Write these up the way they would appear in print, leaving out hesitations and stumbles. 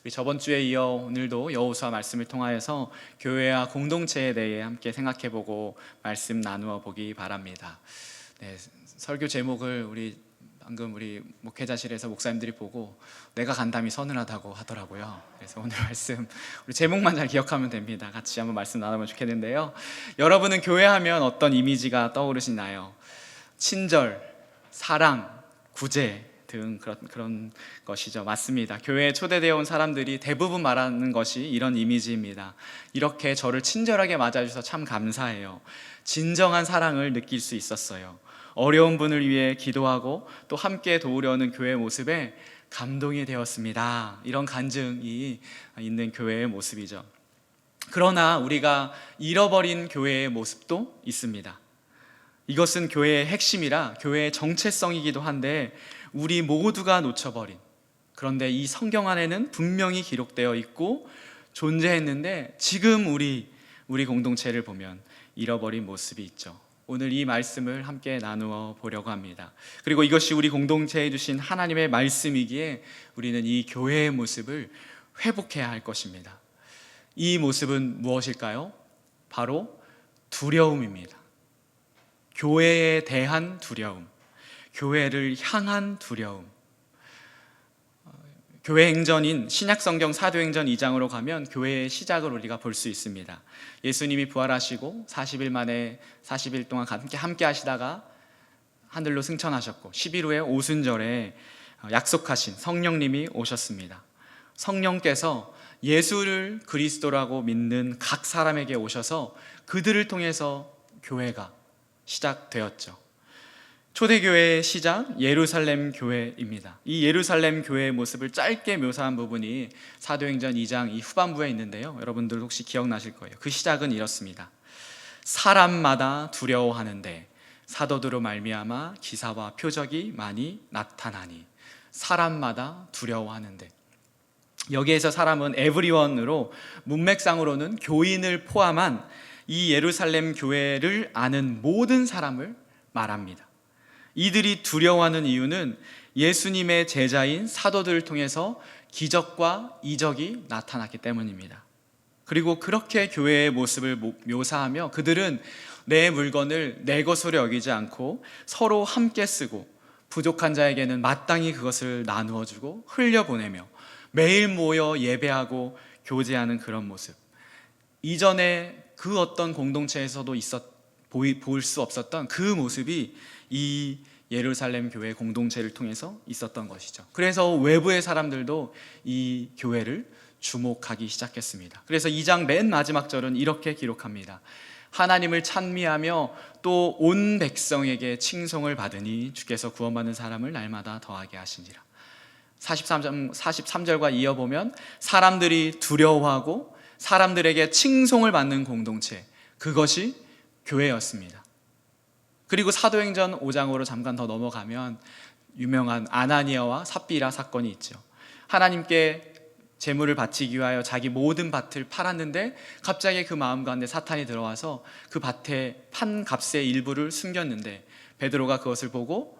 우리 저번 주에 이어 오늘도 여호수아 말씀을 통하여서 교회와 공동체에 대해 함께 생각해보고 말씀 나누어 보기 바랍니다. 네, 설교 제목을 방금 우리 목회자실에서 목사님들이 보고 내가 간담이 서늘하다고 하더라고요. 그래서 오늘 말씀 우리 제목만 잘 기억하면 됩니다. 같이 한번 말씀 나누면 좋겠는데요. 여러분은 교회하면 어떤 이미지가 떠오르시나요? 친절, 사랑, 구제 등 그런 것이죠. 맞습니다. 교회에 초대되어 온 사람들이 대부분 말하는 것이 이런 이미지입니다. 이렇게 저를 친절하게 맞아주셔서 참 감사해요. 진정한 사랑을 느낄 수 있었어요. 어려운 분을 위해 기도하고 또 함께 도우려는 교회의 모습에 감동이 되었습니다. 이런 간증이 있는 교회의 모습이죠. 그러나 우리가 잃어버린 교회의 모습도 있습니다. 이것은 교회의 핵심이라 교회의 정체성이기도 한데 우리 모두가 놓쳐버린, 그런데 이 성경 안에는 분명히 기록되어 있고 존재했는데 지금 우리 공동체를 보면 잃어버린 모습이 있죠. 오늘 이 말씀을 함께 나누어 보려고 합니다. 그리고 이것이 우리 공동체에 주신 하나님의 말씀이기에 우리는 이 교회의 모습을 회복해야 할 것입니다. 이 모습은 무엇일까요? 바로 두려움입니다. 교회에 대한 두려움, 교회를 향한 두려움. 교회 행전인 신약성경 사도행전 2장으로 가면 교회의 시작을 우리가 볼 수 있습니다. 예수님이 부활하시고 40일 만에 40일 동안 함께 하시다가 하늘로 승천하셨고 10일 후에 오순절에 약속하신 성령님이 오셨습니다. 성령께서 예수를 그리스도라고 믿는 각 사람에게 오셔서 그들을 통해서 교회가 시작되었죠. 초대교회의 시작, 예루살렘 교회입니다. 이 예루살렘 교회의 모습을 짧게 묘사한 부분이 사도행전 2장 이 후반부에 있는데요. 여러분들 혹시 기억나실 거예요. 그 시작은 이렇습니다. 사람마다 두려워하는데 사도들로 말미암아 기사와 표적이 많이 나타나니. 사람마다 두려워하는데, 여기에서 사람은 에브리원으로 문맥상으로는 교인을 포함한 이 예루살렘 교회를 아는 모든 사람을 말합니다. 이들이 두려워하는 이유는 예수님의 제자인 사도들을 통해서 기적과 이적이 나타났기 때문입니다. 그리고 그렇게 교회의 모습을 묘사하며 그들은 내 물건을 내 것으로 여기지 않고 서로 함께 쓰고 부족한 자에게는 마땅히 그것을 나누어 주고 흘려보내며 매일 모여 예배하고 교제하는 그런 모습. 이전에 그 어떤 공동체에서도 볼 수 없었던 그 모습이 이 예루살렘 교회 공동체를 통해서 있었던 것이죠. 그래서 외부의 사람들도 이 교회를 주목하기 시작했습니다. 그래서 2장 맨 마지막 절은 이렇게 기록합니다. 하나님을 찬미하며 또 온 백성에게 칭송을 받으니 주께서 구원받는 사람을 날마다 더하게 하시니라. 43절과 이어보면 사람들이 두려워하고 사람들에게 칭송을 받는 공동체, 그것이 교회였습니다. 그리고 사도행전 5장으로 잠깐 더 넘어가면 유명한 아나니아와 삽비라 사건이 있죠. 하나님께 제물을 바치기 위하여 자기 모든 밭을 팔았는데 갑자기 그 마음 가운데 사탄이 들어와서 그 밭에 판 값의 일부를 숨겼는데 베드로가 그것을 보고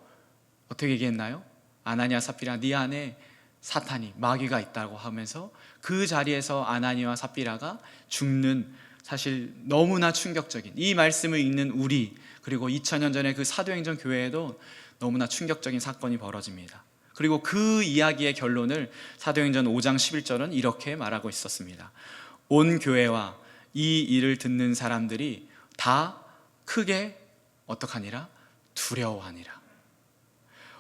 어떻게 얘기했나요? 아나니아 삽비라, 네 안에 사탄이, 마귀가 있다고 하면서 그 자리에서 아나니아와 삽비라가 죽는, 사실 너무나 충격적인, 이 말씀을 읽는 우리, 그리고 2000년 전에 그 사도행전 교회에도 너무나 충격적인 사건이 벌어집니다. 그리고 그 이야기의 결론을 사도행전 5장 11절은 이렇게 말하고 있었습니다. 온 교회와 이 일을 듣는 사람들이 다 크게 어떡하니라? 두려워하니라.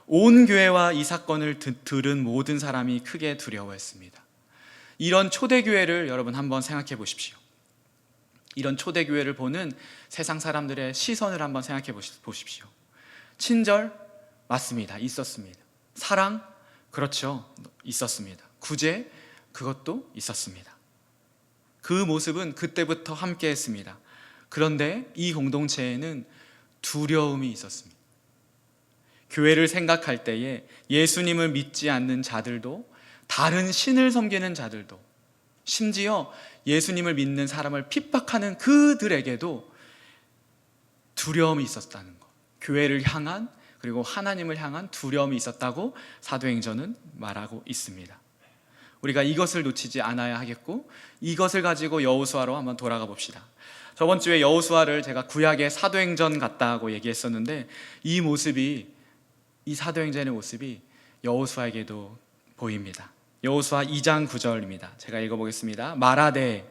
온 교회와 이 사건을 들은 모든 사람이 크게 두려워했습니다. 이런 초대교회를 여러분 한번 생각해 보십시오. 이런 초대교회를 보는 세상 사람들의 시선을 한번 생각해 보십시오. 친절? 맞습니다. 있었습니다. 사랑? 그렇죠. 있었습니다. 구제? 그것도 있었습니다. 그 모습은 그때부터 함께 했습니다. 그런데 이 공동체에는 두려움이 있었습니다. 교회를 생각할 때에 예수님을 믿지 않는 자들도, 다른 신을 섬기는 자들도, 심지어 예수님을 믿는 사람을 핍박하는 그들에게도 두려움이 있었다는 것, 교회를 향한, 그리고 하나님을 향한 두려움이 있었다고 사도행전은 말하고 있습니다. 우리가 이것을 놓치지 않아야 하겠고, 이것을 가지고 여호수아로 한번 돌아가 봅시다. 저번 주에 여호수아를 제가 구약의 사도행전 같다고 얘기했었는데, 이 사도행전의 모습이 여호수아에게도 보입니다. 여호수아 2장 9절입니다. 제가 읽어보겠습니다. 말하되,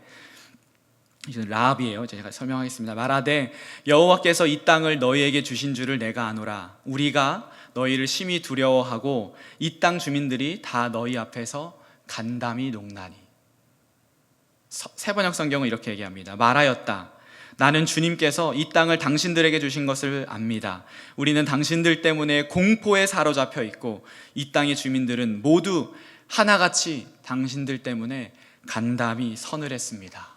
이건 라합이에요. 제가 설명하겠습니다. 말하되 여호와께서 이 땅을 너희에게 주신 줄을 내가 아노라. 우리가 너희를 심히 두려워하고 이 땅 주민들이 다 너희 앞에서 간담이 녹나니. 새번역 성경은 이렇게 얘기합니다. 말하였다. 나는 주님께서 이 땅을 당신들에게 주신 것을 압니다. 우리는 당신들 때문에 공포에 사로잡혀 있고 이 땅의 주민들은 모두 하나같이 당신들 때문에 간담이 서늘했습니다.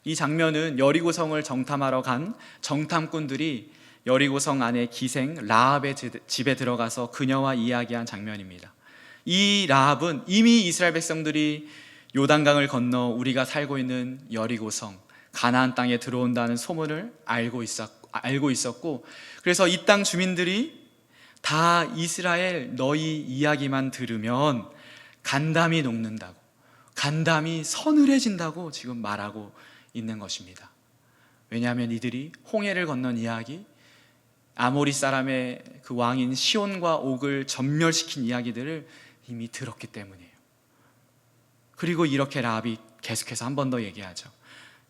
이 장면은 여리고성을 정탐하러 간 정탐꾼들이 여리고성 안에 기생 라합의 집에 들어가서 그녀와 이야기한 장면입니다. 이 라합은 이미 이스라엘 백성들이 요단강을 건너 우리가 살고 있는 여리고성 가나안 땅에 들어온다는 소문을 알고 있었고, 그래서 이 땅 주민들이 다 이스라엘 너희 이야기만 들으면 간담이 녹는다고, 간담이 서늘해진다고 지금 말하고 있는 것입니다. 왜냐하면 이들이 홍해를 건넌 이야기, 아모리 사람의 그 왕인 시온과 옥을 전멸시킨 이야기들을 이미 들었기 때문이에요. 그리고 이렇게 라합이 계속해서 한 번 더 얘기하죠.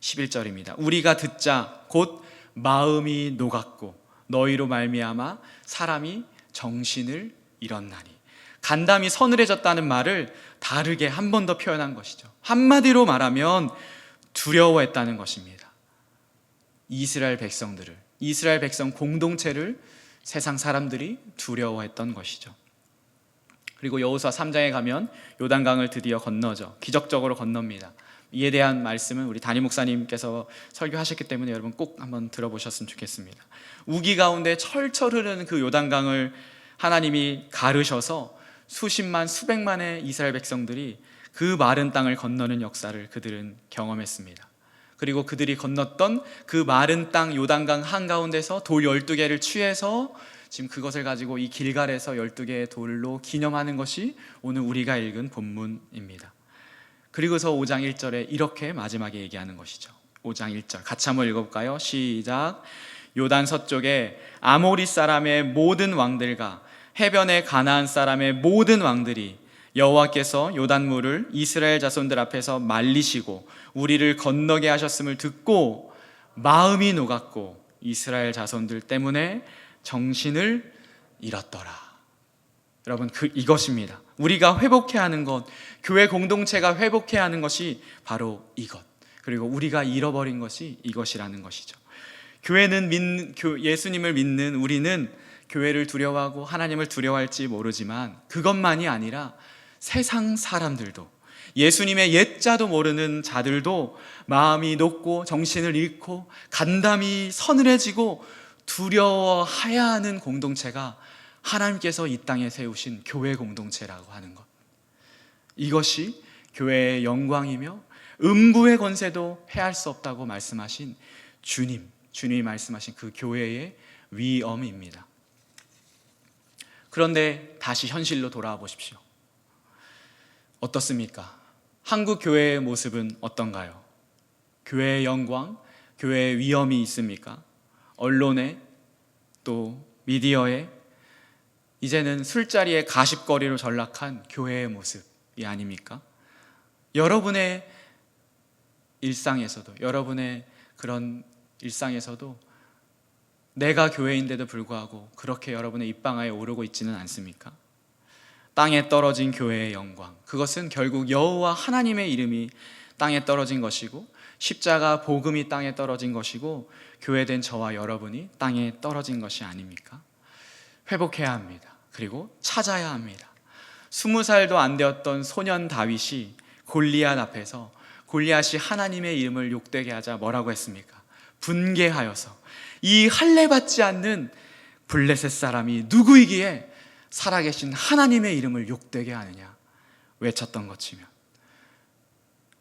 11절입니다. 우리가 듣자 곧 마음이 녹았고 너희로 말미암아 사람이 정신을 잃었나니. 간담이 서늘해졌다는 말을 다르게 한 번 더 표현한 것이죠. 한마디로 말하면 두려워했다는 것입니다. 이스라엘 백성 공동체를 세상 사람들이 두려워했던 것이죠. 그리고 여호수아 3장에 가면 요단강을 드디어 건너죠. 기적적으로 건넙니다. 이에 대한 말씀은 우리 담임 목사님께서 설교하셨기 때문에 여러분 꼭 한번 들어보셨으면 좋겠습니다. 우기 가운데 철철 흐르는 그 요단강을 하나님이 가르셔서 수십만 수백만의 이스라엘 백성들이 그 마른 땅을 건너는 역사를 그들은 경험했습니다. 그리고 그들이 건넜던 그 마른 땅 요단강 한가운데서 돌 12개를 취해서 지금 그것을 가지고 이 길갈에서 12개의 돌로 기념하는 것이 오늘 우리가 읽은 본문입니다. 그리고서 5장 1절에 이렇게 마지막에 얘기하는 것이죠. 5장 1절 같이 한번 읽어볼까요? 시작. 요단 서쪽에 아모리 사람의 모든 왕들과 해변의 가나안 사람의 모든 왕들이 여호와께서 요단물을 이스라엘 자손들 앞에서 말리시고 우리를 건너게 하셨음을 듣고 마음이 녹았고 이스라엘 자손들 때문에 정신을 잃었더라. 여러분, 이것입니다. 우리가 회복해야 하는 것, 교회 공동체가 회복해야 하는 것이 바로 이것, 그리고 우리가 잃어버린 것이 이것이라는 것이죠. 예수님을 믿는 우리는 교회를 두려워하고 하나님을 두려워할지 모르지만 그것만이 아니라 세상 사람들도, 예수님의 옛자도 모르는 자들도 마음이 녹고 정신을 잃고 간담이 서늘해지고 두려워해야 하는 공동체가 하나님께서 이 땅에 세우신 교회 공동체라고 하는 것, 이것이 교회의 영광이며 음부의 권세도 해할 수 없다고 말씀하신 주님이 말씀하신 그 교회의 위엄입니다. 그런데 다시 현실로 돌아와 보십시오. 어떻습니까? 한국 교회의 모습은 어떤가요? 교회의 영광, 교회의 위엄이 있습니까? 언론에, 또 미디어에 이제는 술자리의 가십거리로 전락한 교회의 모습이 아닙니까? 여러분의 일상에서도, 여러분의 그런 일상에서도 내가 교회인데도 불구하고 그렇게 여러분의 입방아에 오르고 있지는 않습니까? 땅에 떨어진 교회의 영광, 그것은 결국 여호와 하나님의 이름이 땅에 떨어진 것이고 십자가 복음이 땅에 떨어진 것이고 교회된 저와 여러분이 땅에 떨어진 것이 아닙니까? 회복해야 합니다. 그리고 찾아야 합니다. 20살도 안 되었던 소년 다윗이 골리앗 앞에서, 골리앗이 하나님의 이름을 욕되게 하자 뭐라고 했습니까? 분개하여서 이 할례받지 않는 블레셋 사람이 누구이기에 살아계신 하나님의 이름을 욕되게 하느냐 외쳤던 것이면,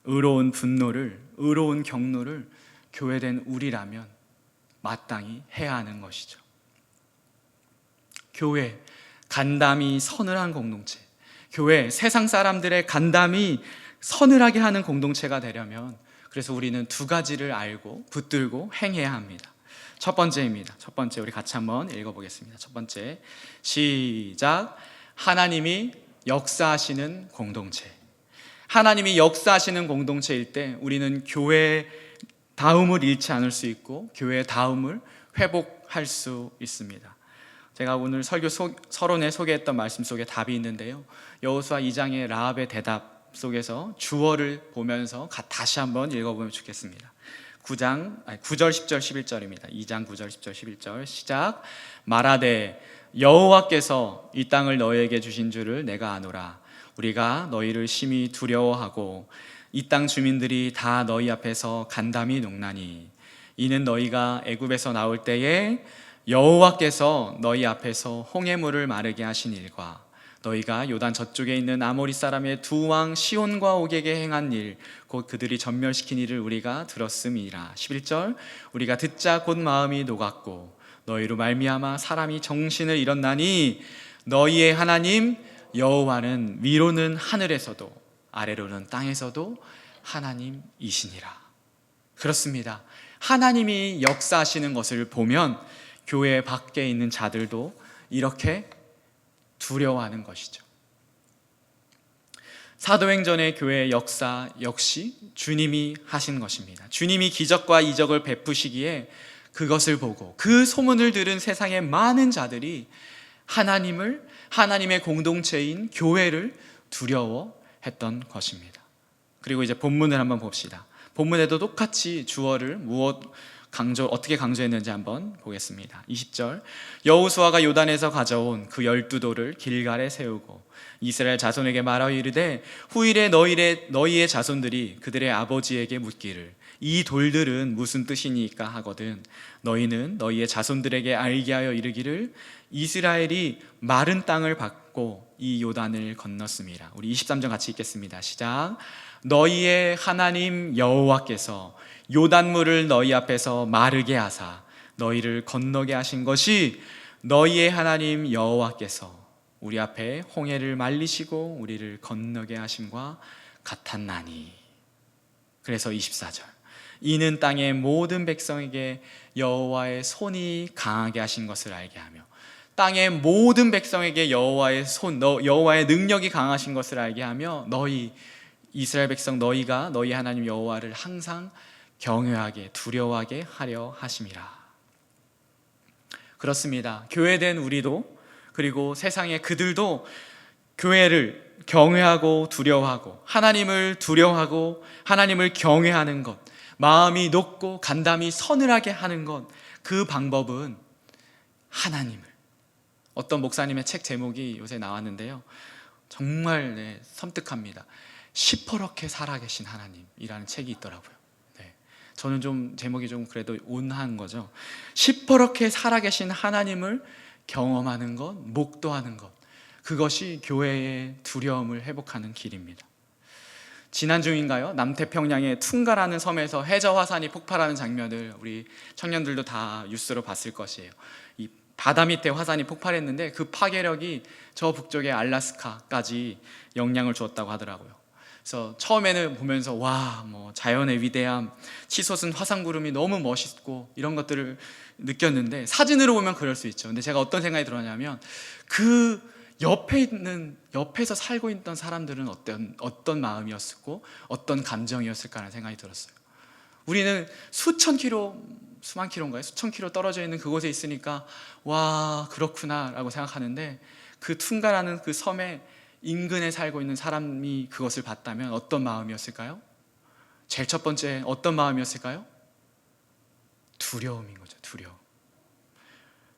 의로운 분노를, 의로운 경노를 교회된 우리라면 마땅히 해야 하는 것이죠. 교회, 간담이 서늘한 공동체, 교회, 세상 사람들의 간담이 서늘하게 하는 공동체가 되려면, 그래서 우리는 두 가지를 알고 붙들고 행해야 합니다. 첫 번째입니다. 첫 번째, 우리 같이 한번 읽어보겠습니다. 첫 번째, 시작. 하나님이 역사하시는 공동체. 하나님이 역사하시는 공동체일 때 우리는 교회의 다움을 잃지 않을 수 있고 교회의 다움을 회복할 수 있습니다. 제가 오늘 설교 서론에 소개했던 말씀 속에 답이 있는데요, 여호수아 2장의 라합의 대답 속에서 주어를 보면서 다시 한번 읽어보면 좋겠습니다. 9절 10절 11절입니다. 2장 9절 10절 11절 시작. 말하되 여호와께서 이 땅을 너희에게 주신 줄을 내가 아노라. 우리가 너희를 심히 두려워하고 이 땅 주민들이 다 너희 앞에서 간담이 녹나니 이는 너희가 애굽에서 나올 때에 여호와께서 너희 앞에서 홍해물을 마르게 하신 일과 너희가 요단 저쪽에 있는 아모리 사람의 두 왕 시온과 옥에게 행한 일, 곧 그들이 전멸시킨 일을 우리가 들었음이라. 11절 우리가 듣자 곧 마음이 녹았고 너희로 말미암아 사람이 정신을 잃었나니 너희의 하나님 여호와는 위로는 하늘에서도 아래로는 땅에서도 하나님이시니라. 그렇습니다. 하나님이 역사하시는 것을 보면 교회 밖에 있는 자들도 이렇게 두려워하는 것이죠. 사도행전의 교회의 역사 역시 주님이 하신 것입니다. 주님이 기적과 이적을 베푸시기에 그것을 보고 그 소문을 들은 세상의 많은 자들이 하나님의 공동체인 교회를 두려워했던 것입니다. 그리고 이제 본문을 한번 봅시다. 본문에도 똑같이 주어를 어떻게 강조했는지 한번 보겠습니다. 20절 여호수아가 요단에서 가져온 그 12돌을 길갈에 세우고 이스라엘 자손에게 말하여 이르되 후일에 너희의 자손들이 그들의 아버지에게 묻기를 이 돌들은 무슨 뜻이니까 하거든 너희는 너희의 자손들에게 알게 하여 이르기를 이스라엘이 마른 땅을 받고 이 요단을 건넜음이라. 우리 23절 같이 읽겠습니다. 시작. 너희의 하나님 여호와께서 요단물을 너희 앞에서 마르게 하사 너희를 건너게 하신 것이 너희의 하나님 여호와께서 우리 앞에 홍해를 말리시고 우리를 건너게 하심과 같았나니. 그래서 24절 이는 땅의 모든 백성에게 여호와의 손이 강하게 하신 것을 알게 하며 땅의 모든 백성에게 여호와의 능력이 강하신 것을 알게 하며 너희 이스라엘 백성 너희가 너희 하나님 여호와를 항상 경외하게 두려워하게 하려 하심이라. 그렇습니다. 교회된 우리도 그리고 세상의 그들도 교회를 경외하고 두려워하고 하나님을 두려워하고 하나님을 경외하는 것, 마음이 높고 간담이 서늘하게 하는 것, 그 방법은 하나님을, 어떤 목사님의 책 제목이 요새 나왔는데요, 정말 섬뜩합니다. 시퍼렇게 살아계신 하나님이라는 책이 있더라고요. 저는 좀 제목이 좀 그래도 온화한 거죠. 시퍼렇게 살아계신 하나님을 경험하는 것, 목도하는 것, 그것이 교회의 두려움을 회복하는 길입니다. 지난주인가요? 남태평양의 퉁가라는 섬에서 해저 화산이 폭발하는 장면을 우리 청년들도 다 뉴스로 봤을 것이에요. 이 바다 밑에 화산이 폭발했는데 그 파괴력이 저 북쪽의 알래스카까지 영향을 주었다고 하더라고요. 그래서 처음에는 보면서 자연의 위대함, 치솟은 화산구름이 너무 멋있고 이런 것들을 느꼈는데, 사진으로 보면 그럴 수 있죠. 근데 제가 어떤 생각이 들었냐면 그 옆에서 살고 있던 사람들은 어떤 마음이었고 어떤 감정이었을까라는 생각이 들었어요. 우리는 수천 킬로 떨어져 있는 그곳에 있으니까 와 그렇구나 라고 생각하는데, 그 퉁가라는 그 섬에 인근에 살고 있는 사람이 그것을 봤다면 어떤 마음이었을까요? 제일 첫 번째 어떤 마음이었을까요? 두려움인 거죠. 두려움.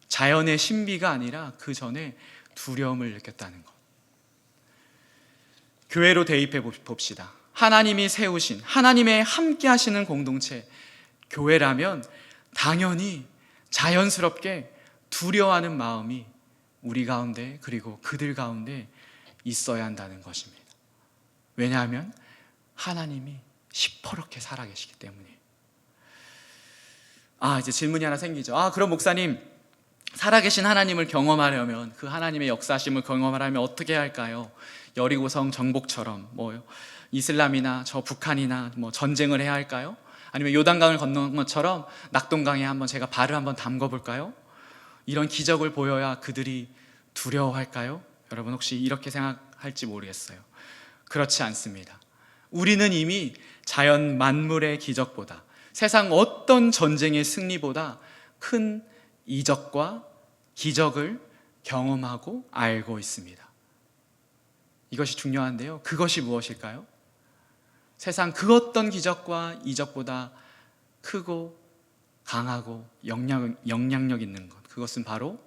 자연의 신비가 아니라 그 전에 두려움을 느꼈다는 것. 교회로 대입해 봅시다. 하나님이 세우신, 하나님의 함께 하시는 공동체, 교회라면 당연히 자연스럽게 두려워하는 마음이 우리 가운데 그리고 그들 가운데 있어야 한다는 것입니다. 왜냐하면 하나님이 시퍼렇게 살아계시기 때문이에요. 이제 질문이 하나 생기죠. 그럼 목사님, 살아계신 하나님을 경험하려면, 그 하나님의 역사하심을 경험하려면 어떻게 해야 할까요? 여리고성 정복처럼 이슬람이나 저 북한이나 전쟁을 해야 할까요? 아니면 요단강을 건넌 것처럼 낙동강에 한번 제가 발을 한번 담궈 볼까요? 이런 기적을 보여야 그들이 두려워할까요? 여러분 혹시 이렇게 생각할지 모르겠어요. 그렇지 않습니다. 우리는 이미 자연 만물의 기적보다, 세상 어떤 전쟁의 승리보다 큰 이적과 기적을 경험하고 알고 있습니다. 이것이 중요한데요. 그것이 무엇일까요? 세상 그 어떤 기적과 이적보다 크고 강하고 영향력 있는 것, 그것은 바로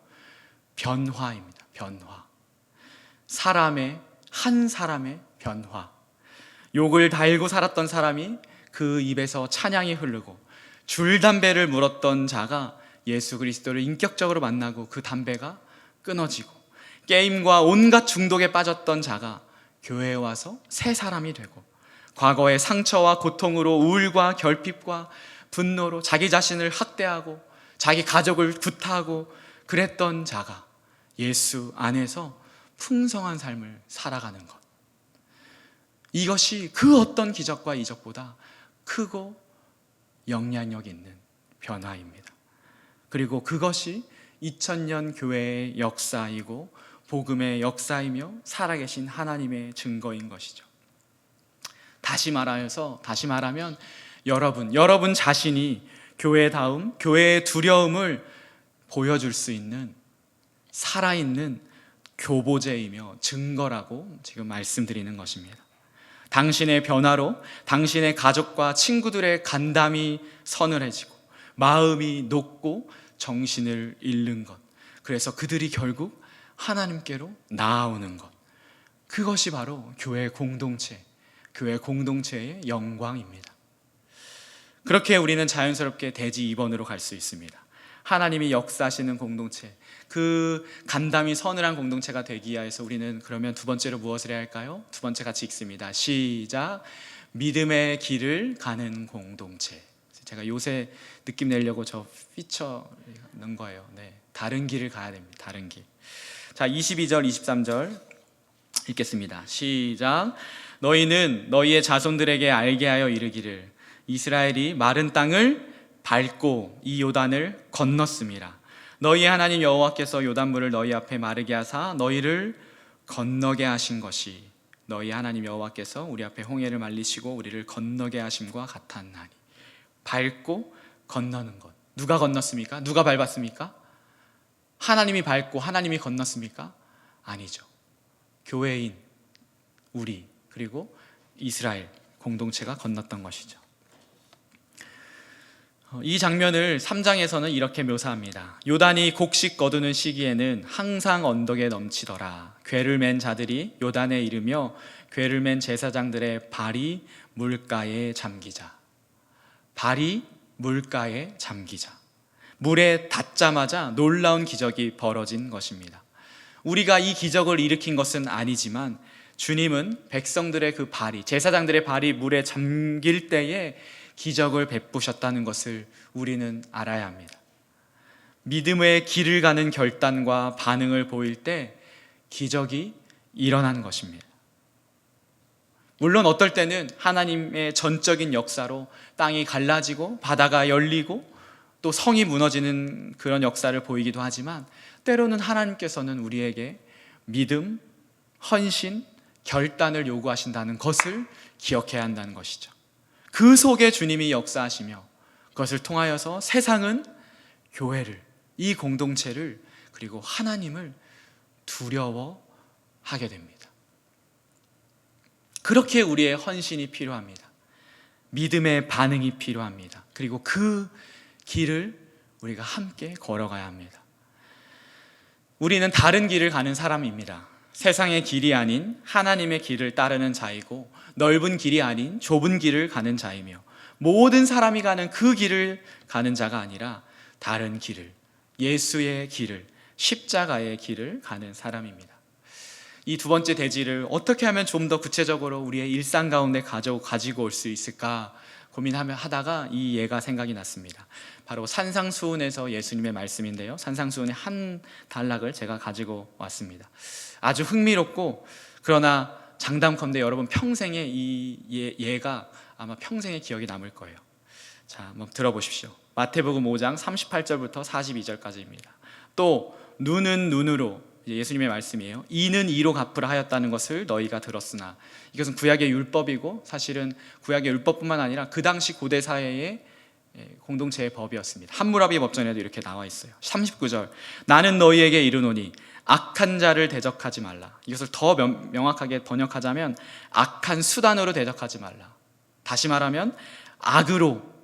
변화입니다. 변화. 한 사람의 변화. 욕을 달고 살았던 사람이 그 입에서 찬양이 흐르고, 줄담배를 물었던 자가 예수 그리스도를 인격적으로 만나고 그 담배가 끊어지고, 게임과 온갖 중독에 빠졌던 자가 교회에 와서 새 사람이 되고, 과거의 상처와 고통으로 우울과 결핍과 분노로 자기 자신을 학대하고 자기 가족을 구타하고 그랬던 자가 예수 안에서 풍성한 삶을 살아가는 것, 이것이 그 어떤 기적과 이적보다 크고 영향력 있는 변화입니다. 그리고 그것이 2000년 교회의 역사이고 복음의 역사이며 살아계신 하나님의 증거인 것이죠. 다시 말하면 여러분 자신이 교회다움, 교회의 두려움을 보여줄 수 있는 살아있는 교보제이며 증거라고 지금 말씀드리는 것입니다. 당신의 변화로 당신의 가족과 친구들의 간담이 서늘해지고 마음이 녹고 정신을 잃는 것, 그래서 그들이 결국 하나님께로 나아오는 것, 그것이 바로 교회 공동체의 영광입니다. 그렇게 우리는 자연스럽게 대지 2번으로 갈 수 있습니다. 하나님이 역사하시는 공동체, 그 간담이 서늘한 공동체가 되기 위해서 우리는 그러면 두 번째로 무엇을 해야 할까요? 두 번째 같이 읽습니다. 시작. 믿음의 길을 가는 공동체. 제가 요새 느낌 내려고 저 피처 넣은 거예요. 다른 길을 가야 됩니다. 다른 길. 자, 22절 23절 읽겠습니다. 시작. 너희는 너희의 자손들에게 알게 하여 이르기를 이스라엘이 마른 땅을 밟고 이 요단을 건넜음이라. 너희 하나님 여호와께서 요단물을 너희 앞에 마르게 하사 너희를 건너게 하신 것이 너희 하나님 여호와께서 우리 앞에 홍해를 말리시고 우리를 건너게 하심과 같았나니. 밟고 건너는 것, 누가 건넜습니까? 누가 밟았습니까? 하나님이 밟고 하나님이 건넜습니까? 아니죠. 교회인 우리, 그리고 이스라엘 공동체가 건넜던 것이죠. 이 장면을 3장에서는 이렇게 묘사합니다. 요단이 곡식 거두는 시기에는 항상 언덕에 넘치더라. 궤를 맨 자들이 요단에 이르며 궤를 맨 제사장들의 발이 물가에 잠기자. 발이 물가에 잠기자. 물에 닿자마자 놀라운 기적이 벌어진 것입니다. 우리가 이 기적을 일으킨 것은 아니지만 주님은 백성들의 그 발이, 제사장들의 발이 물에 잠길 때에 기적을 베푸셨다는 것을 우리는 알아야 합니다. 믿음의 길을 가는 결단과 반응을 보일 때 기적이 일어나는 것입니다. 물론 어떨 때는 하나님의 전적인 역사로 땅이 갈라지고 바다가 열리고 또 성이 무너지는 그런 역사를 보이기도 하지만, 때로는 하나님께서는 우리에게 믿음, 헌신, 결단을 요구하신다는 것을 기억해야 한다는 것이죠. 그 속에 주님이 역사하시며 그것을 통하여서 세상은 교회를, 이 공동체를, 그리고 하나님을 두려워하게 됩니다. 그렇게 우리의 헌신이 필요합니다. 믿음의 반응이 필요합니다. 그리고 그 길을 우리가 함께 걸어가야 합니다. 우리는 다른 길을 가는 사람입니다. 세상의 길이 아닌 하나님의 길을 따르는 자이고, 넓은 길이 아닌 좁은 길을 가는 자이며, 모든 사람이 가는 그 길을 가는 자가 아니라 다른 길을, 예수의 길을, 십자가의 길을 가는 사람입니다. 이 두 번째 대지를 어떻게 하면 좀 더 구체적으로 우리의 일상 가운데 가지고 올 수 있을까 고민하다가 이 예가 생각이 났습니다. 바로 산상수훈에서 예수님의 말씀인데요, 산상수훈의 한 단락을 제가 가지고 왔습니다. 아주 흥미롭고 그러나 장담컨대 여러분 평생에 얘가 아마 평생의 기억이 남을 거예요. 자, 한번 들어보십시오. 마태복음 5장 38절부터 42절까지입니다. 또 눈은 눈으로, 예수님의 말씀이에요. 이는 이로 갚으라 하였다는 것을 너희가 들었으나, 이것은 구약의 율법이고 사실은 구약의 율법뿐만 아니라 그 당시 고대 사회의 공동체의 법이었습니다. 함무라비 법전에도 이렇게 나와 있어요. 39절, 나는 너희에게 이르노니 악한 자를 대적하지 말라. 이것을 더 명확하게 번역하자면 악한 수단으로 대적하지 말라. 다시 말하면 악으로,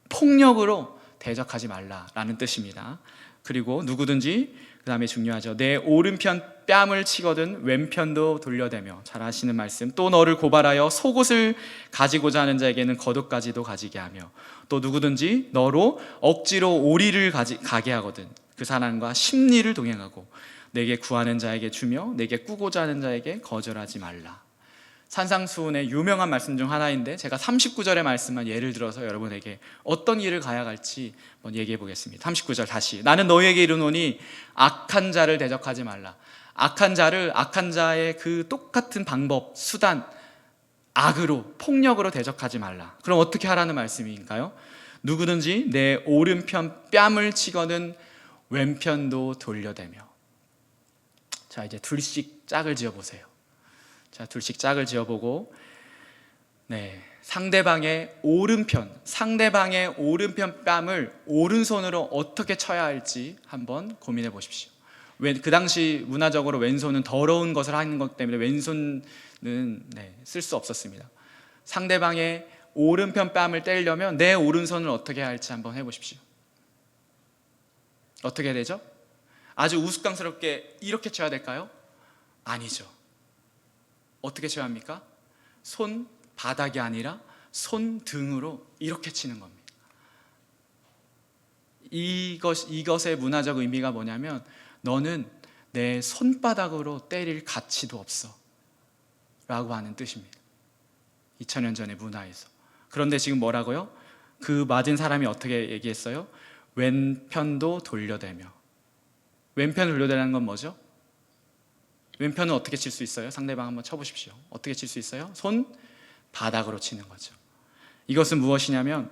폭력으로 대적하지 말라라는 뜻입니다. 그리고 누구든지, 그 다음에 중요하죠, 내 오른편 뺨을 치거든 왼편도 돌려대며, 잘 아시는 말씀, 또 너를 고발하여 속옷을 가지고자 하는 자에게는 겉옷까지도 가지게 하며, 또 누구든지 너로 억지로 오리를 가게 하거든 그 사람과 십리를 동행하고, 내게 구하는 자에게 주며 내게 꾸고자 하는 자에게 거절하지 말라. 산상수훈의 유명한 말씀 중 하나인데 제가 39절의 말씀만 예를 들어서 여러분에게 어떤 일을 가야 할지 한번 얘기해 보겠습니다. 39절 다시, 나는 너희에게 이르노니 악한 자를 대적하지 말라. 악한 자의 그 똑같은 방법, 수단, 악으로, 폭력으로 대적하지 말라. 그럼 어떻게 하라는 말씀인가요? 누구든지 내 오른편 뺨을 치거든 왼편도 돌려대며. 자, 이제 둘씩 짝을 지어보세요. 자, 둘씩 짝을 지어보고, 상대방의 오른편 뺨을 오른손으로 어떻게 쳐야 할지 한번 고민해 보십시오. 그 당시 문화적으로 왼손은 더러운 것을 하는 것 때문에 왼손은 쓸 수 없었습니다. 상대방의 오른편 뺨을 때리려면 내 오른손을 어떻게 해야 할지 한번 해보십시오. 어떻게 해야 되죠? 아주 우스꽝스럽게 이렇게 쳐야 될까요? 아니죠. 어떻게 쳐야 합니까? 손바닥이 아니라 손등으로 이렇게 치는 겁니다. 이것의 문화적 의미가 뭐냐면, 너는 내 손바닥으로 때릴 가치도 없어 라고 하는 뜻입니다. 2000년 전의 문화에서. 그런데 지금 뭐라고요? 그 맞은 사람이 어떻게 얘기했어요? 왼편도 돌려대며. 왼편을 돌려대라는 건 뭐죠? 왼편은 어떻게 칠 수 있어요? 상대방 한번 쳐보십시오. 어떻게 칠 수 있어요? 손 바닥으로 치는 거죠. 이것은 무엇이냐면,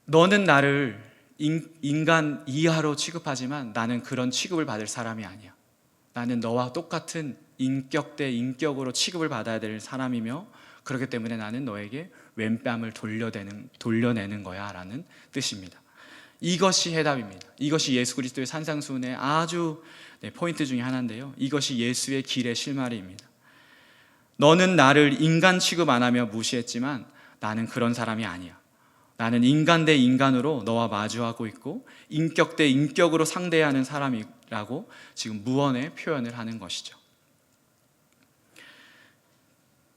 너는 나를 인간 이하로 취급하지만 나는 그런 취급을 받을 사람이 아니야. 나는 너와 똑같은 인격 대 인격으로 취급을 받아야 될 사람이며, 그렇기 때문에 나는 너에게 왼뺨을 돌려내는 거야 라는 뜻입니다. 이것이 해답입니다. 이것이 예수 그리스도의 산상수훈의 아주 포인트 중에 하나인데요, 이것이 예수의 길의 실마리입니다. 너는 나를 인간 취급 안 하며 무시했지만 나는 그런 사람이 아니야. 나는 인간 대 인간으로 너와 마주하고 있고 인격 대 인격으로 상대하는 사람이라고 지금 무언의 표현을 하는 것이죠.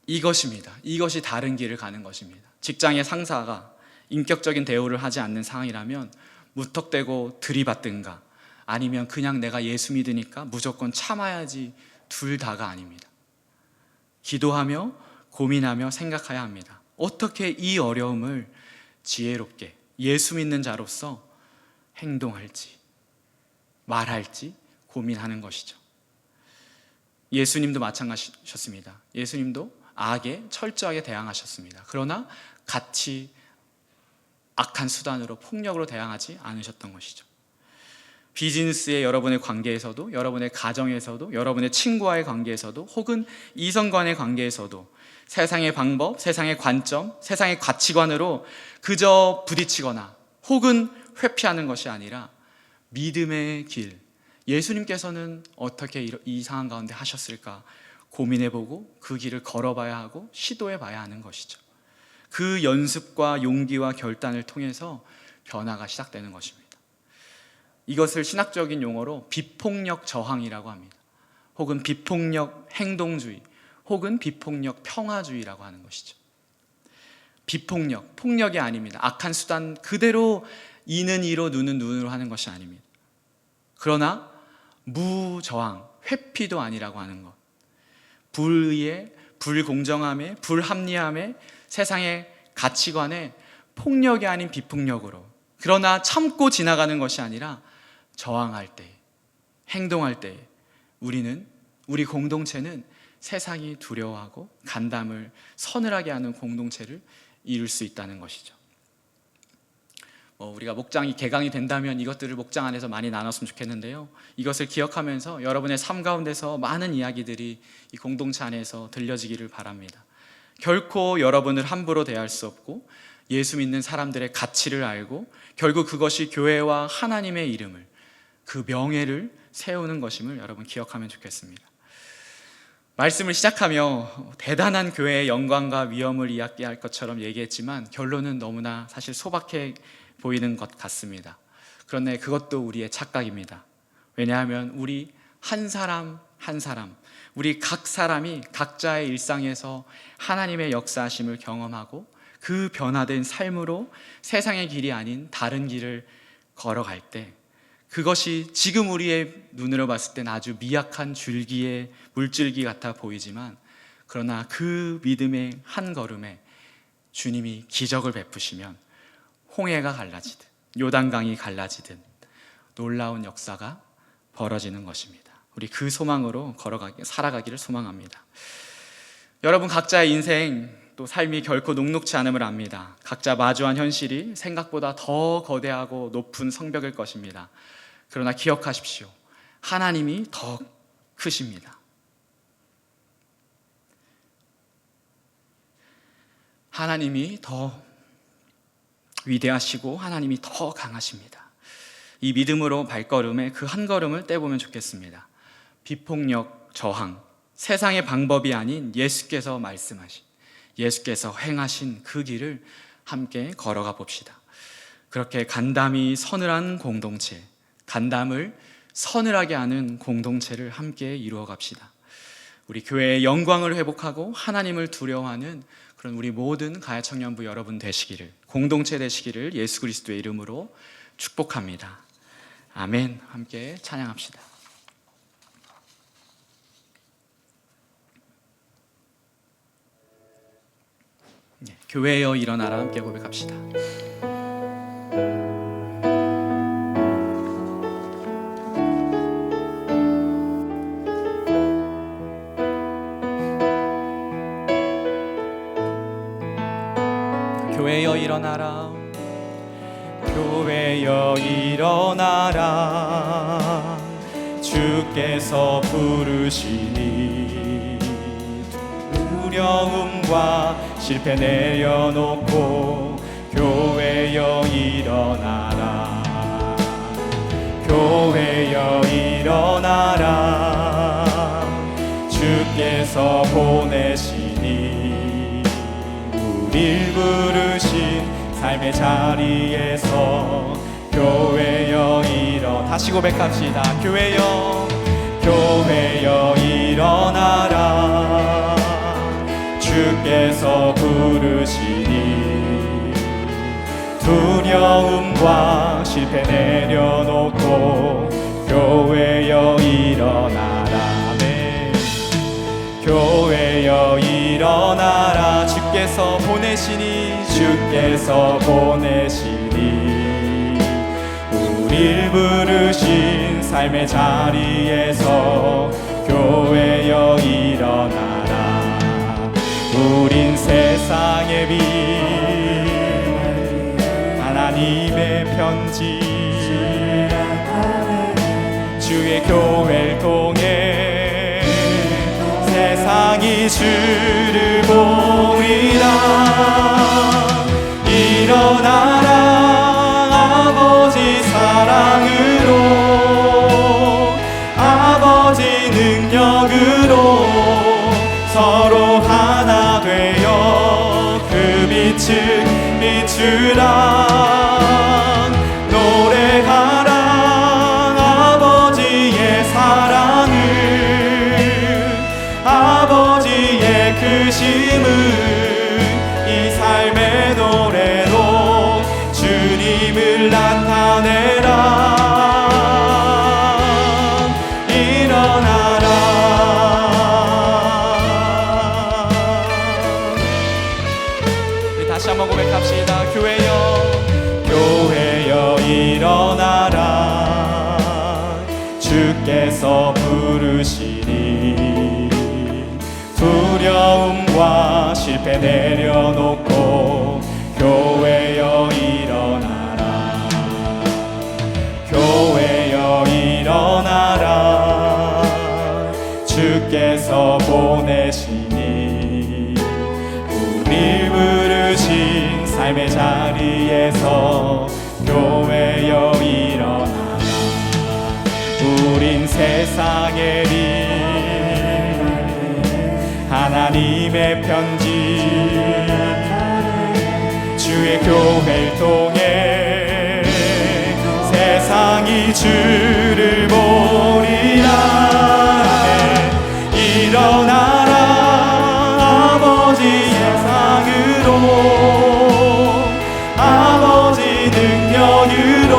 이것입니다. 이것이 다른 길을 가는 것입니다. 직장의 상사가 인격적인 대우를 하지 않는 상황이라면 무턱대고 들이받든가, 아니면 그냥 내가 예수 믿으니까 무조건 참아야지, 둘 다가 아닙니다. 기도하며 고민하며 생각해야 합니다. 어떻게 이 어려움을 지혜롭게 예수 믿는 자로서 행동할지, 말할지 고민하는 것이죠. 예수님도 마찬가지셨습니다. 예수님도 악에 철저하게 대항하셨습니다. 그러나 같이 악한 수단으로, 폭력으로 대항하지 않으셨던 것이죠. 비즈니스의 여러분의 관계에서도, 여러분의 가정에서도, 여러분의 친구와의 관계에서도, 혹은 이성 간의 관계에서도 세상의 방법, 세상의 관점, 세상의 가치관으로 그저 부딪히거나 혹은 회피하는 것이 아니라 믿음의 길, 예수님께서는 어떻게 이 상황 가운데 하셨을까 고민해보고 그 길을 걸어봐야 하고 시도해봐야 하는 것이죠. 그 연습과 용기와 결단을 통해서 변화가 시작되는 것입니다. 이것을 신학적인 용어로 비폭력 저항이라고 합니다. 혹은 비폭력 행동주의, 혹은 비폭력 평화주의라고 하는 것이죠. 비폭력, 폭력이 아닙니다. 악한 수단 그대로 이는 이로 눈은 눈으로 하는 것이 아닙니다. 그러나 무저항, 회피도 아니라고 하는 것. 불의에, 불공정함에, 불합리함에, 세상의 가치관에 폭력이 아닌 비폭력으로, 그러나 참고 지나가는 것이 아니라 저항할 때, 행동할 때 우리는 우리 공동체는 세상이 두려워하고 간담을 서늘하게 하는 공동체를 이룰 수 있다는 것이죠. 우리가 목장이 개강이 된다면 이것들을 목장 안에서 많이 나눴으면 좋겠는데요, 이것을 기억하면서 여러분의 삶 가운데서 많은 이야기들이 이 공동체 안에서 들려지기를 바랍니다. 결코 여러분을 함부로 대할 수 없고 예수 믿는 사람들의 가치를 알고 결국 그것이 교회와 하나님의 이름을, 그 명예를 세우는 것임을 여러분 기억하면 좋겠습니다. 말씀을 시작하며 대단한 교회의 영광과 위엄을 이야기할 것처럼 얘기했지만 결론은 너무나 사실 소박해 보이는 것 같습니다. 그런데 그것도 우리의 착각입니다. 왜냐하면 우리 한 사람 한 사람, 우리 각 사람이 각자의 일상에서 하나님의 역사하심을 경험하고 그 변화된 삶으로 세상의 길이 아닌 다른 길을 걸어갈 때, 그것이 지금 우리의 눈으로 봤을 땐 아주 미약한 줄기의 물줄기 같아 보이지만, 그러나 그 믿음의 한 걸음에 주님이 기적을 베푸시면 홍해가 갈라지듯 요단강이 갈라지듯 놀라운 역사가 벌어지는 것입니다. 우리 그 소망으로 살아가기를 소망합니다. 여러분 각자의 인생 또 삶이 결코 녹록지 않음을 압니다. 각자 마주한 현실이 생각보다 더 거대하고 높은 성벽일 것입니다. 그러나 기억하십시오. 하나님이 더 크십니다. 하나님이 더 위대하시고 하나님이 더 강하십니다. 이 믿음으로 발걸음에 그 한 걸음을 떼보면 좋겠습니다. 비폭력, 저항, 세상의 방법이 아닌 예수께서 말씀하신, 예수께서 행하신 그 길을 함께 걸어가 봅시다. 그렇게 간담이 서늘한 공동체, 간담을 서늘하게 하는 공동체를 함께 이루어 갑시다. 우리 교회의 영광을 회복하고 하나님을 두려워하는 그런 우리 모든 가야 청년부 여러분 되시기를, 공동체 되시기를 예수 그리스도의 이름으로 축복합니다. 아멘. 함께 찬양합시다. 교회여 일어나라 함께 고백합시다. 교회여 일어나라, 교회여 일어나라, 주께서 부르시니 두려움과 실패 내려놓고 교회여 일어나라, 교회여 일어나라, 주께서 보내시니 우릴 부르신 삶의 자리에서 교회여 다시 고백합시다. 교회여, 교회여 일어나라, 주께서 부르시니 두려움과 실패 내려놓고 교회여 일어나라. 네. 교회여 일어나라, 주께서 보내시니, 주께서 보내시니 우릴 부르신 삶의 자리에서 교회여 일어나라. 우린 세상의 빛, 하나님의 편지, 주의 교회를 통해 세상이 주를 보리라. 일어나라, 아버지 사랑으로, 아버지 능력으로 서로 하나 되어 그 빛을 비추라. 노래하라 아버지의 사랑을, 아버지의 크심을 이 삶의 노래로 주님을 나타내라. 일어나라. 우리 다시 한번 고백합시다. 교회여, 교회여 일어나라, 주께서 부르시니 두려움과 실패 내려놓고 교회여 일어나라. 교회여 일어나라. 주께서 보내시니 우리 부르신 삶의 자리에서 교회여 일어나라. 우린 세상의 일 하나님의 편지 주의 교회를 통해 세상이 주를 보리라. 일어나라 아버지의 상으로 아버지 능력으로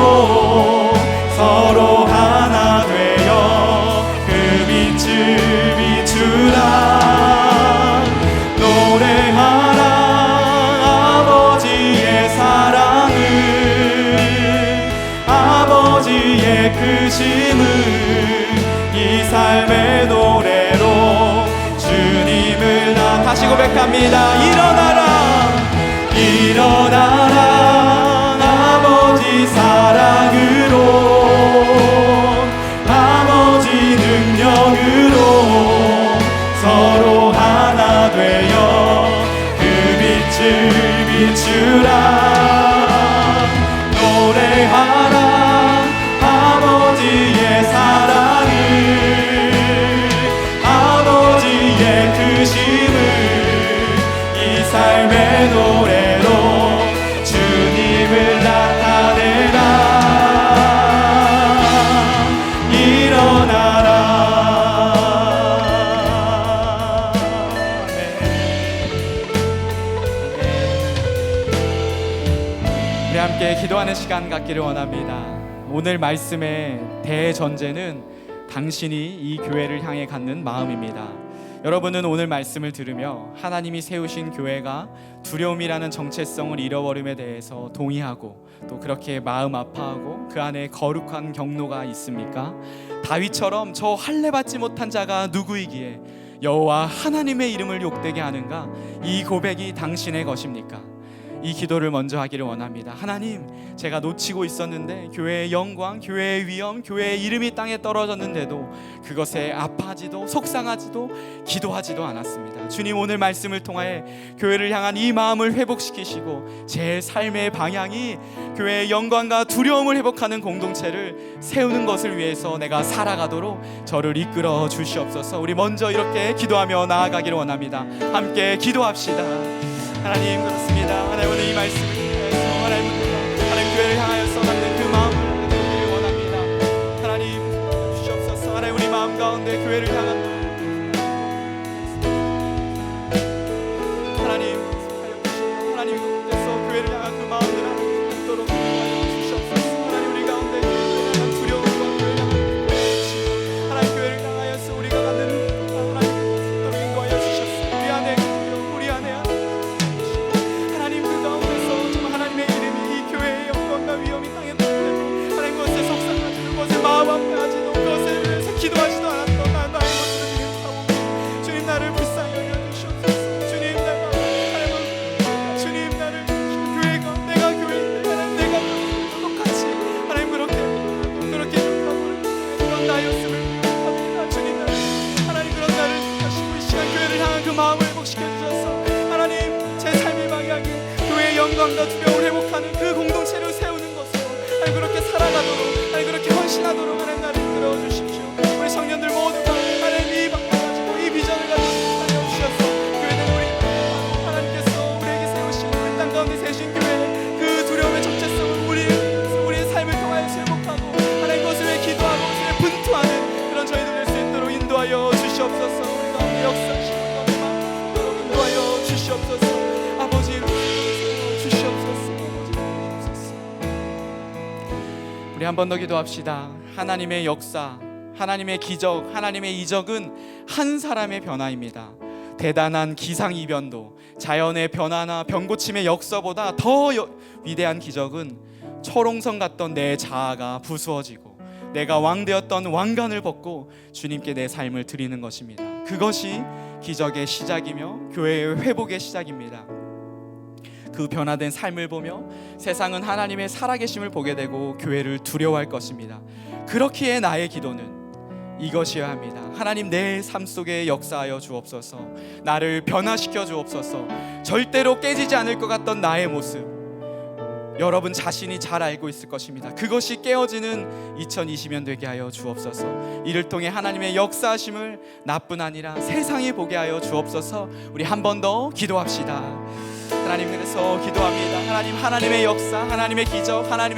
서로 하나 되어 그 빛을 비추라. 노래하라 아버지의 사랑을 아버지의 크심을 이 삶의 노래로 주님을 다시 고백합니다. 일어나라 일어나라 아버지 사랑으로 아버지 능력으로 서로 하나 되어 그 빛을 비추라. 노래하라 아버지의 사랑을 아버지의 크심을 이 삶의 노래로 주님을 나타내라. 일어나라. 우리 함께 기도하는 시간 갖기를 원합니다. 오늘 말씀의 대전제는 당신이 이 교회를 향해 갖는 마음입니다. 여러분은 오늘 말씀을 들으며 하나님이 세우신 교회가 두려움이라는 정체성을 잃어버림에 대해서 동의하고 또 그렇게 마음 아파하고 그 안에 거룩한 경로가 있습니까? 다윗처럼 저 할례 받지 못한 자가 누구이기에 여호와 하나님의 이름을 욕되게 하는가? 이 고백이 당신의 것입니까? 이 기도를 먼저 하기를 원합니다. 하나님, 제가 놓치고 있었는데 교회의 영광, 교회의 위엄, 교회의 이름이 땅에 떨어졌는데도 그것에 아파하지도 속상하지도 기도하지도 않았습니다. 주님, 오늘 말씀을 통하여 교회를 향한 이 마음을 회복시키시고 제 삶의 방향이 교회의 영광과 두려움을 회복하는 공동체를 세우는 것을 위해서 내가 살아가도록 저를 이끌어 주시옵소서. 우리 먼저 이렇게 기도하며 나아가기를 원합니다. 함께 기도합시다. 하나님, 그렇습니다. 하나님, 오늘 이 말씀을 통해서 하나님 교회를 향하여서 갖는 그 마음을 드리기를 원합니다. 하나님 주시옵소서. 하나님, 우리 마음 가운데 교회를 향한 하나님 하나님 가운데서 교회를 향한 그 마음들 하나님 있도록 주시옵소서. 하나님, 우리 가운데 교회를 향한 두려움과 교회를 향한 하나님 교회를 향하여서 우리가 갖는 하나님 있도록 인도하여 주셨소. 우리 안에 우리 안에 위험이 땅에 떨어지고 하나님 그것에 속상하지도 그것에 마음 아파하지도 그것에 위해서 기도하지도 않았던 나의 모습을 기억하고 주님, 나를 불쌍히 여겨주시옵소서. 주님, 주님, 나를 교회가 내가 교회인데 하나님 내가 똑같이 하나님 그렇게 욕하고 그런 나였음을 기억합니다. 주님, 하나님 그런 나를 다시고 이 시간 교회를 향한 그 마음을 회복시켜 주셔서 하나님 제 삶의 방향이 교회의 영광과 두려움을 회복하는 그 공동체를 세우는 것으로 하나님 그렇게 살아가도록 하나님 그렇게 헌신하도록 하나님 나를 이끌어 주십시오. 우리 청년들 모두가 하나님 이 방향을 가지고 이 비전을 가지고 하나님 주셔서 교회는 우리 하나님께서 우리에게 세우신 우리 땅 가운데 세우신 교회 그 두려움의 정체성을 우리의 삶을 통하여 회복하고 하나님 그것을 위해 기도하고 그것을 위해 분투하는 그런 저희들 될 수 있도록 인도하여 주시옵소서. 우리 가운데 역사하시고 인도하여 주시옵소서. 아버지 주시옵소서. 우리 한 번 더 기도합시다. 하나님의 역사, 하나님의 기적, 하나님의 이적은 한 사람의 변화입니다. 대단한 기상이변도, 자연의 변화나 병고침의 역사보다 더 위대한 기적은 초롱성 같던 내 자아가 부수어지고 내가 왕되었던 왕관을 벗고 주님께 내 삶을 드리는 것입니다. 그것이 기적의 시작이며 교회의 회복의 시작입니다. 그 변화된 삶을 보며 세상은 하나님의 살아계심을 보게 되고 교회를 두려워할 것입니다. 그렇기에 나의 기도는 이것이어야 합니다. 하나님, 내 삶 속에 역사하여 주옵소서. 나를 변화시켜 주옵소서. 절대로 깨지지 않을 것 같던 나의 모습, 여러분 자신이 잘 알고 있을 것입니다. 그것이 깨어지는 2020년 되게 하여 주옵소서. 이를 통해 하나님의 역사하심을 나뿐 아니라 세상이 보게 하여 주옵소서. 우리 한 번 더 기도합시다. 하나님, 그래서 기도합니다. 하나님, 하나님의 역사, 하나님의 기적, 하나님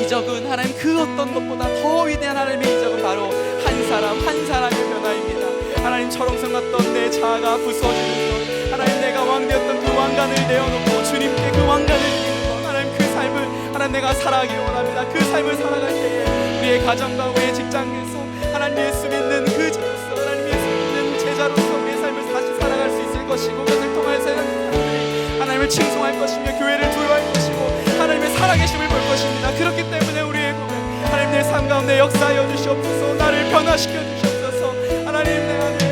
이적은 하나님 그 어떤 것보다 더 위대한 하나님의 이적은 바로 한 사람의 변화입니다. 하나님, 철옹성 같던 내 자아가 부서지는 것, 하나님 내가 왕되었던 그 왕관을 내어놓고 주님께 그 왕관을 드리는 것, 하나님 그 삶을 하나님 내가 살아가기를 원합니다. 그 삶을 살아갈 때에 우리의 가정과 우리의 직장에서 하나님 예수 믿는 그 자로서, 하나님 예수 믿는 제자로서 우리의 삶을 다시 살아갈 수 있을 것이고, 그것을 통해서 하나님을 칭송할 것이며 교회를 두려워할 것이고 하나님의 살아계심을 볼 것입니다. 그렇기 때문에 우리의 고백, 하나님 내 삶 가운데 역사하여 주시옵소서. 나를 변화시켜 주시옵소서. 하나님 내 안에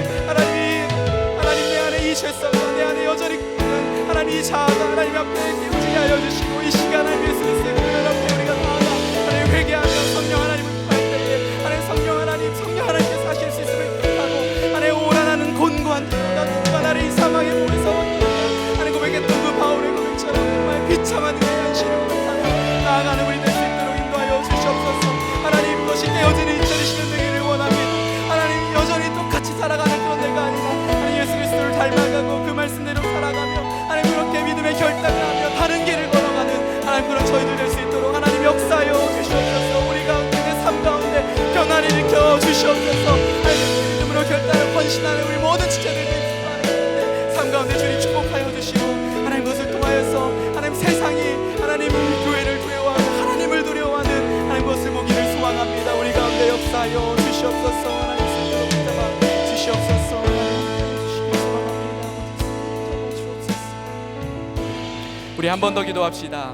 이 죄성과 내 안에 여전히 있는 하나님 이 자아가 하나님 앞에 깨우치게 하여 주시고, 이 시간 하나님 예수 그리스도의 보혈 앞에 우리가 나아가 하나님 회개하며 성령 하나님을 구할 때에 하나님 성령 하나님께서 하실 수 있음을 기억하고, 하나님 오라 나는 곤고한 자로다, 누가 나를 이 사망의 몸에서 얻느냐, 하나님 고백했던 그 바울의 고백처럼 정말 비참한 그 현실을 못하며 나아가는 우리 될 수 있도록 인도하여 주시옵소서. 하나님, 그것이 깨어지는 2020년 되기를 원합니다. 하나님, 여전히 똑같이 살아가는 그런 내가 아니라 하나님 예수 그리스도를 닮아가고 그 말씀대로 살아가며 하나님 그렇게 믿음의 결단을 하며 다른 길을 걸어가는 하나님 그런 저희들 될 수 있도록 하나님 역사하여 주시옵소서. 우리 가운데 내 삶 가운데 변화를 일으켜 주시옵소서. 하나님 믿음으로 결단을 헌신하는 우리 모든 지체들 삶 가운데 주님 축복하여 주시고, 하나님 그것을 통하여서 하나님 세상이 하나님 교회를 두려워하고 하나님을 두려워하는 하나님 그것을 보기를 소망합니다. 우리 가운데 역사하여 주시옵소서. 하나님 성령으로 붙잡아 주시옵소서. 우리 한 번 더 기도합시다.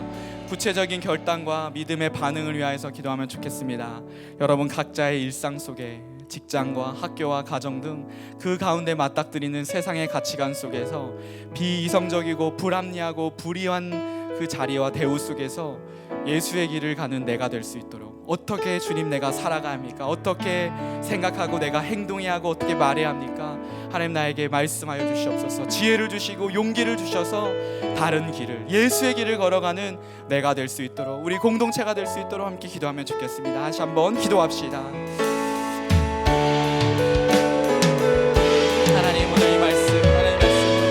구체적인 결단과 믿음의 반응을 위하여서 기도하면 좋겠습니다. 여러분 각자의 일상 속에 직장과 학교와 가정 등 그 가운데 맞닥뜨리는 세상의 가치관 속에서 비이성적이고 불합리하고 불의한 그 자리와 대우 속에서 예수의 길을 가는 내가 될 수 있도록 어떻게 주님 내가 살아가야 합니까? 어떻게 생각하고 내가 행동해야 하고 어떻게 말해야 합니까? 하나님 나에게 말씀하여 주시옵소서. 지혜를 주시고 용기를 주셔서 다른 길을, 예수의 길을 걸어가는 내가 될 수 있도록, 우리 공동체가 될 수 있도록 함께 기도하면 좋겠습니다. 다시 한번 기도합시다. 하나님, 오늘 이 말씀, 하나님 말씀으로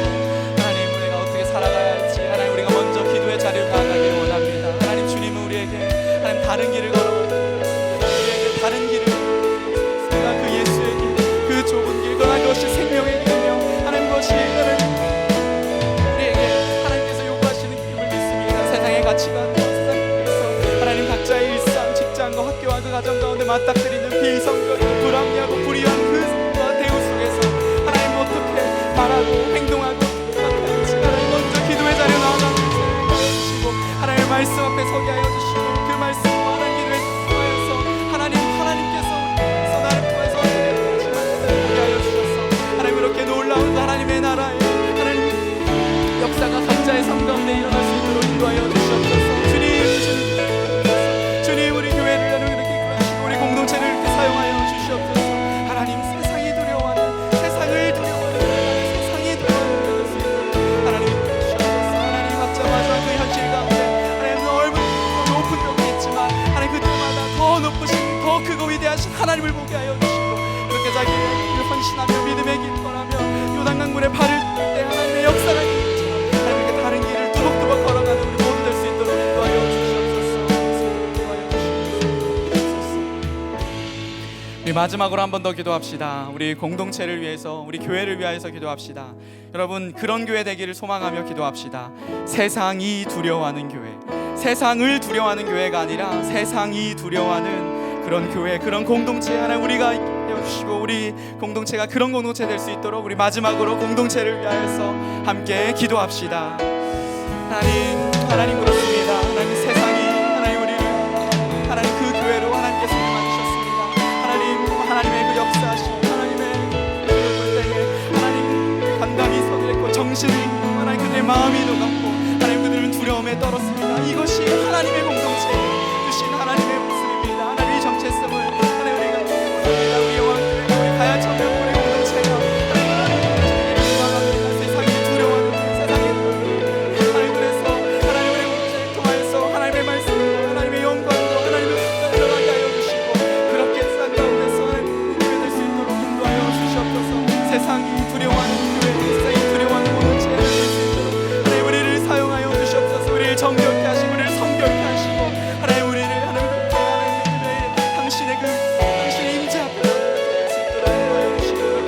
하나님 우리가 어떻게 살아가야 할지 하나님 우리가 먼저 기도의 자리로 나아가길 원합니다. 하나님, 주님은 우리에게 하나님 다른 길을 걸어가고 우리에게 다른 길을, 우리가 그 예수의 길, 그 좁은 길, 그러나 그것이 생명의 길이며 하나님 그것이 우리에게 하나님께서 요구하시는 길을 믿습니다. 세상의 가치관과 세상에서 하나님 각자의 일상, 직장과 학교와 그 가정 가운데 맞닥뜨리는 비이성적이고 불합리하고 불의한 그 대우 속에서 하나님 어떻게 말하고 행동하고 하나님 먼저 기도의 자리에 나아가는 주시고 하나님의 말씀 앞에 서게 하여 주시고, 그 말씀과 하나님 기도에 통하여서 하나님께서 나를 통해서 어떻게 하시는지 하여 주셔서 하나님 그렇게 놀라운 하나님의 나라에 하나님 역사가 각자의 삶 가운데 일어날 수 있도록 인도하여 주시옵소서. 주님 우리 교회를 이렇게 이끌어주시고 우리 공동체를 이렇게 사용하여 주시옵소서. 하나님, 세상이 두려워하는 세상이 두려워하는 하나님 주시옵소서. 하나님 받자마자 그 현실 가운데 하나님 넓은 높은 벽이 있지만 하나님 그때마다 더 높으신 더 크고 위대하신 하나님을 보게 하여 주시고, 그렇게 자기의 길을 헌신하며 믿음의 길을 걸으며 요단강물에 발을 뗄 때 하나님의 역사가 있는 것처럼 하나님 이렇게 다른 길을 뚜벅뚜벅 걸어가는 우리 모두 될 수 있도록 인도하여 주시옵소서. 우리 마지막으로 한 번 더 기도합시다. 우리 공동체를 위해서, 우리 교회를 위하여서 기도합시다. 여러분, 그런 교회 되기를 소망하며 기도합시다. 세상이 두려워하는 교회, 세상을 두려워하는 교회가 아니라 세상이 두려워하는 그런 교회, 그런 공동체 하나 우리가 되어주시고 우리 공동체가 그런 공동체 될 수 있도록 우리 마지막으로 공동체를 위하여서 함께 기도합시다. 하나님 그렇습니다. 하나님 세상이 하나님 우리를 하나님 그 교회로 하나님께서 만드셨습니다. 하나님의 그 역사하신 하나님의 그를 볼 때 당신을 하나님 그들의 마음이 녹았고 하나님 그들은 두려움에 떨었습니다. 이것이 하나님의 공동체 주신 하나님의 모습입니다. 하나님의 정체성을 하나님 우리가 원합니다. 우리 영왕교회 우리 가야청교회 공동체가 하나님의 소망합니다. 세상이 두려워하는 세상이 하나님 그래서 하나님의 공동체를 통하여서 하나님의 말씀과 하나님의 영광과 하나님의 뜻을 드러나게 하여 주시고 그렇게 산 가운데서 하나님 될 수 있도록 인도하여 주시옵소서. 세상이 두려워하는 교회 세상이 두려워하는 공동체를 될 수 있도록 하나님 우리를 사용하여 주시옵소서. 우리를 정결케 하시고 우리를 성결케 하시고 하나님 우리를 하나님 당신의 임재 앞에 될 수 있도록 인도하여 주시옵소서.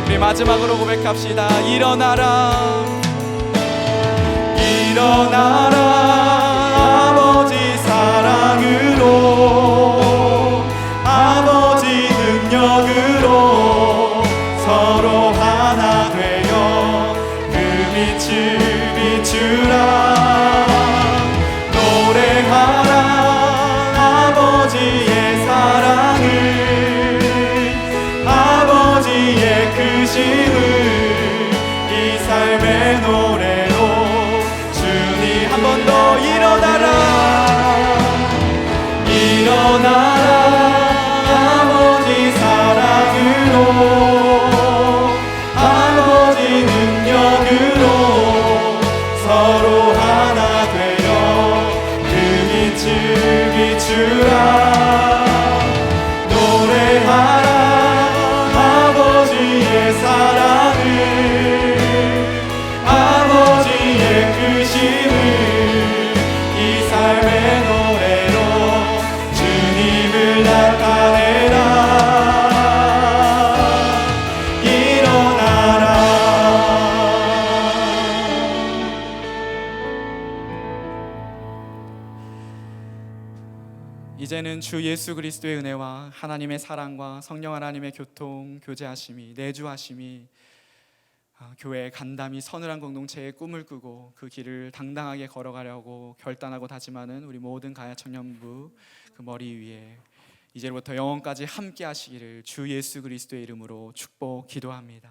우리 마지막으로 고백합시다. 일어나라 일어나라 아버지 사랑으로 아버지 능력으로 서로 하나 되어 그 빛을 비추라 노래하라 아버지의 사랑을 아버지의 크심을 이 삶의 노래로 주님 한 번 더 일어나라 일어나라 아버지 사랑으로 아버지 능력으로 서로 하나 되어 그 빛을 비추라 노래하라 아버지의 사랑을 아버지의 크심을 이 삶의 노래로 주님을 나타내라 일어나라 이제는 주 예수 그리스도의 은혜와 하나님의 사랑과 성령 하나님의 교통 교제하심이 내주하심이 교회에 간담이 서늘한 공동체의 꿈을 꾸고 그 길을 당당하게 걸어가려고 결단하고 다짐하는 우리 모든 가야 청년부 그 머리 위에 이제부터 영원까지 함께 하시기를 주 예수 그리스도의 이름으로 축복 기도합니다.